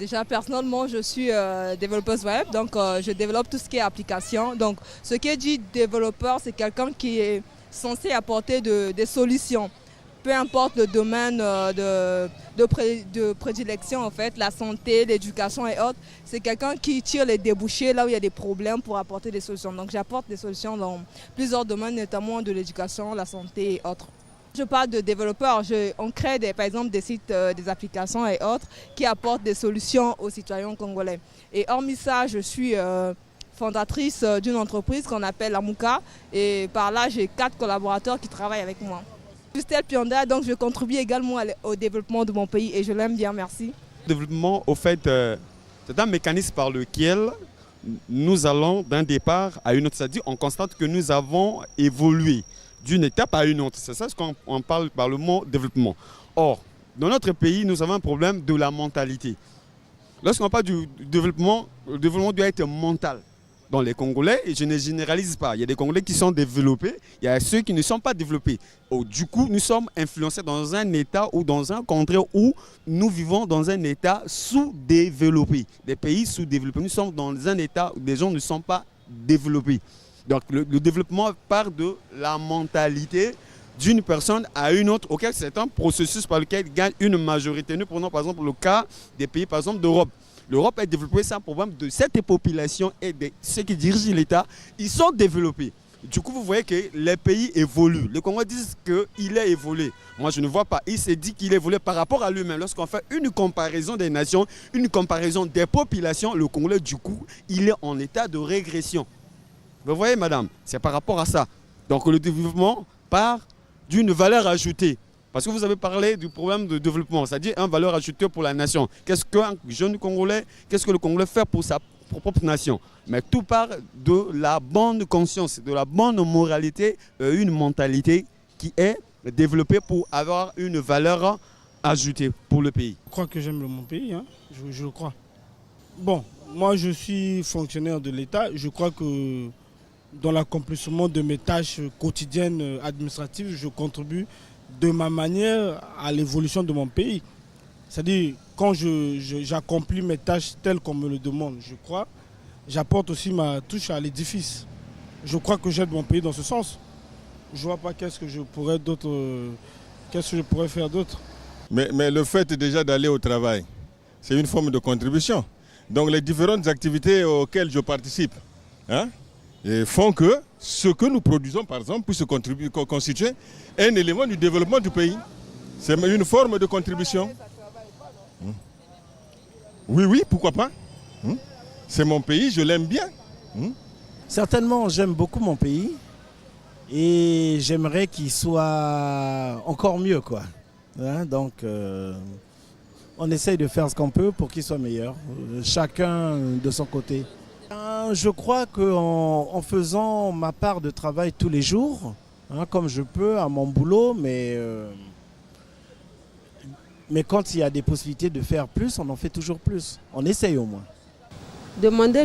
Déjà, personnellement, je suis développeuse web, donc je développe tout ce qui est application. Donc, ce qui est dit développeur, c'est quelqu'un qui est censé apporter des solutions. Peu importe le domaine de prédilection, en fait, la santé, l'éducation et autres, c'est quelqu'un qui tire les débouchés là où il y a des problèmes pour apporter des solutions. Donc, j'apporte des solutions dans plusieurs domaines, notamment de l'éducation, la santé et autres. Je parle de développeurs, on crée par exemple des sites, des applications et autres qui apportent des solutions aux citoyens congolais. Et hormis ça, je suis fondatrice d'une entreprise qu'on appelle Amouka et par là j'ai 4 collaborateurs qui travaillent avec moi. Justel Pionda, donc je contribue également au développement de mon pays et je l'aime bien, merci. Le développement, au fait, c'est un mécanisme par lequel nous allons d'un départ à une autre, c'est-à-dire on constate que nous avons évolué d'une étape à une autre. C'est ça ce qu'on parle par le mot développement. Or, dans notre pays, nous avons un problème de la mentalité. Lorsqu'on parle du développement, le développement doit être mental. Dans les Congolais, et je ne généralise pas, il y a des Congolais qui sont développés, il y a ceux qui ne sont pas développés. Du coup, nous sommes influencés dans un état ou dans un contrée où nous vivons dans un état sous-développé. Des pays sous-développés, nous sommes dans un état où les gens ne sont pas développés. Donc le développement part de la mentalité d'une personne à une autre, auquel c'est un processus par lequel il gagne une majorité. Nous prenons par exemple le cas des pays par exemple d'Europe. L'Europe est développée, c'est un problème de cette population et de ceux qui dirigent l'État, ils sont développés. Du coup, vous voyez que les pays évoluent. Les Congolais disent qu'il est évolué. Moi, je ne vois pas. Il s'est dit qu'il est évolué par rapport à lui-même. Lorsqu'on fait une comparaison des nations, une comparaison des populations, le Congolais, du coup, il est en état de régression. Vous voyez, madame, c'est par rapport à ça. Donc le développement part d'une valeur ajoutée. Parce que vous avez parlé du problème de développement, c'est-à-dire une valeur ajoutée pour la nation. Qu'est-ce qu'un jeune Congolais, qu'est-ce que le Congolais fait pour sa propre nation? Mais tout part de la bonne conscience, de la bonne moralité, une mentalité qui est développée pour avoir une valeur ajoutée pour le pays. Je crois que j'aime mon pays, hein. Je le crois. Bon, moi je suis fonctionnaire de l'État, je crois que dans l'accomplissement de mes tâches quotidiennes administratives, je contribue de ma manière à l'évolution de mon pays. C'est-à-dire, quand j'accomplis mes tâches telles qu'on me le demande, je crois, j'apporte aussi ma touche à l'édifice. Je crois que j'aide mon pays dans ce sens. Je ne vois pas qu'est-ce que je pourrais faire d'autre. Mais le fait déjà d'aller au travail, c'est une forme de contribution. Donc les différentes activités auxquelles je participe, hein, et font que ce que nous produisons, par exemple, puisse constituer un élément du développement du pays. C'est une forme de contribution. Oui, pourquoi pas. C'est mon pays, je l'aime bien. Certainement, j'aime beaucoup mon pays et j'aimerais qu'il soit encore mieux, quoi. Hein, donc, on essaye de faire ce qu'on peut pour qu'il soit meilleur, chacun de son côté. Je crois qu'en faisant ma part de travail tous les jours, hein, comme je peux à mon boulot, mais quand il y a des possibilités de faire plus, on en fait toujours plus. On essaye au moins. D'aimer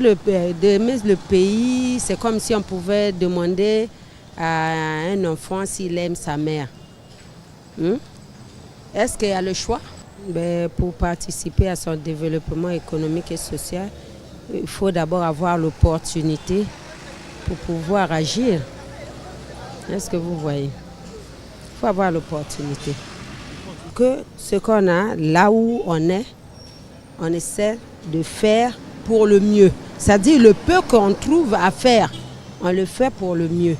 le pays, c'est comme si on pouvait demander à un enfant s'il aime sa mère. Est-ce qu'il y a le choix? Pour participer à son développement économique et social, il faut d'abord avoir l'opportunité pour pouvoir agir. Est-ce que vous voyez? Il faut avoir l'opportunité. Que ce qu'on a, là où on essaie de faire pour le mieux. C'est-à-dire le peu qu'on trouve à faire, on le fait pour le mieux.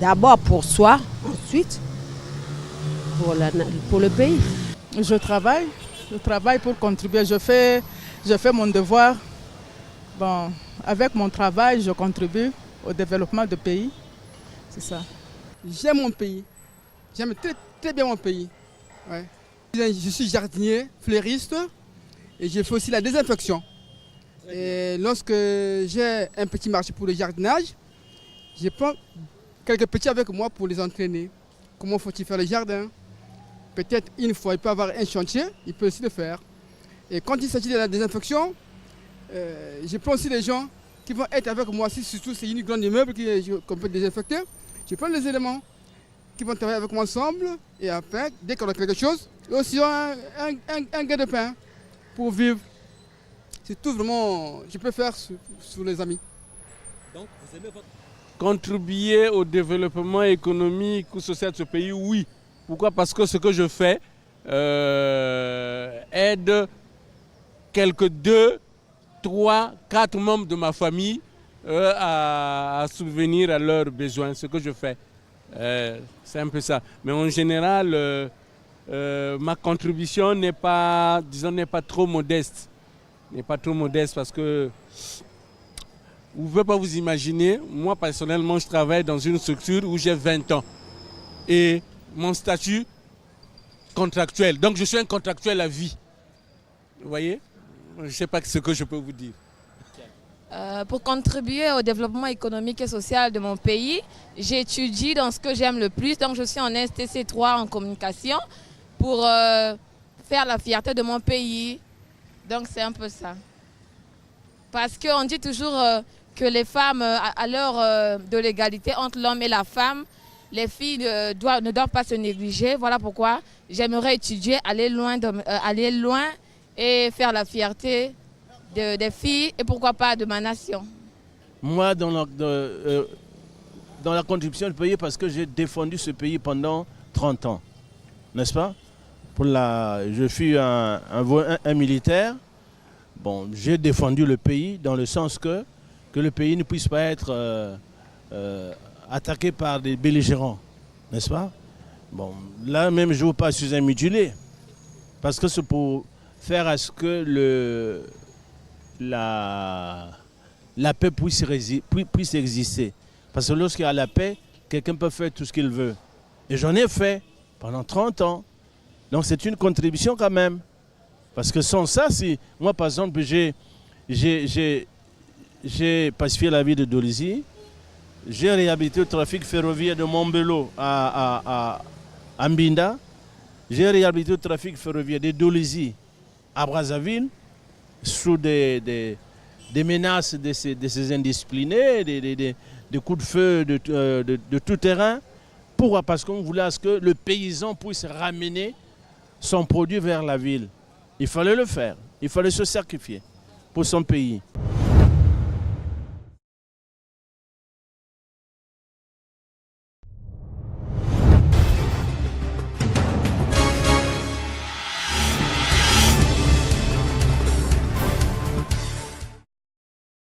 D'abord pour soi, ensuite pour le pays. Je travaille pour contribuer. Je fais mon devoir. Bon, avec mon travail, je contribue au développement du pays. C'est ça. J'aime mon pays. J'aime très, très bien mon pays. Ouais. Je suis jardinier, fleuriste et je fais aussi la désinfection. Et lorsque j'ai un petit marché pour le jardinage, je prends quelques petits avec moi pour les entraîner. Comment faut-il faire le jardin? Peut-être une fois, il peut avoir un chantier, il peut aussi le faire. Et quand il s'agit de la désinfection, je prends aussi les gens qui vont être avec moi, surtout c'est une grande immeuble qu'on peut désinfecter. Je prends les éléments qui vont travailler avec moi ensemble et après, dès qu'on a quelque chose, aussi un gain de pain. pour vivre. C'est tout vraiment, je peux faire sur les amis. Donc, vous aimez votre... Contribuer au développement économique ou social de ce pays, oui. Pourquoi? Parce que ce que je fais aide quelques 2, 3, 4 membres de ma famille à subvenir à leurs besoins, ce que je fais. C'est un peu ça. Mais en général, ma contribution n'est pas, disons, n'est pas trop modeste. N'est pas trop modeste parce que vous ne pouvez pas vous imaginer, moi personnellement, je travaille dans une structure où j'ai 20 ans. Et mon statut contractuel, donc je suis un contractuel à vie. Vous voyez? Je ne sais pas ce que je peux vous dire. Pour contribuer au développement économique et social de mon pays, j'étudie dans ce que j'aime le plus. Donc je suis en STC3 en communication pour faire la fierté de mon pays. Donc c'est un peu ça. Parce qu'on dit toujours que les femmes, à l'heure de l'égalité entre l'homme et la femme, les filles ne doivent pas se négliger. Voilà pourquoi j'aimerais étudier, aller loin et faire la fierté des filles et pourquoi pas de ma nation. Moi, dans la contribution du pays, parce que j'ai défendu ce pays pendant 30 ans, n'est-ce pas? Je suis un militaire. Bon, j'ai défendu le pays dans le sens que le pays ne puisse pas être attaqué par des belligérants, n'est-ce pas? Bon, là même je vous passe sur un mutilé, parce que c'est pour faire à ce que la paix puisse exister. Parce que lorsqu'il y a la paix, quelqu'un peut faire tout ce qu'il veut. Et j'en ai fait pendant 30 ans. Donc c'est une contribution quand même. Parce que sans ça, si moi par exemple j'ai pacifié la ville de Dolisie, j'ai réhabilité le trafic ferroviaire de Montbello à Mbinda, j'ai réhabilité le trafic ferroviaire de Dolisie à Brazzaville, sous des menaces de ces indisciplinés, des coups de feu de tout terrain. Pourquoi? Parce qu'on voulait à ce que le paysan puisse ramener son produit vers la ville. Il fallait le faire, il fallait se sacrifier pour son pays.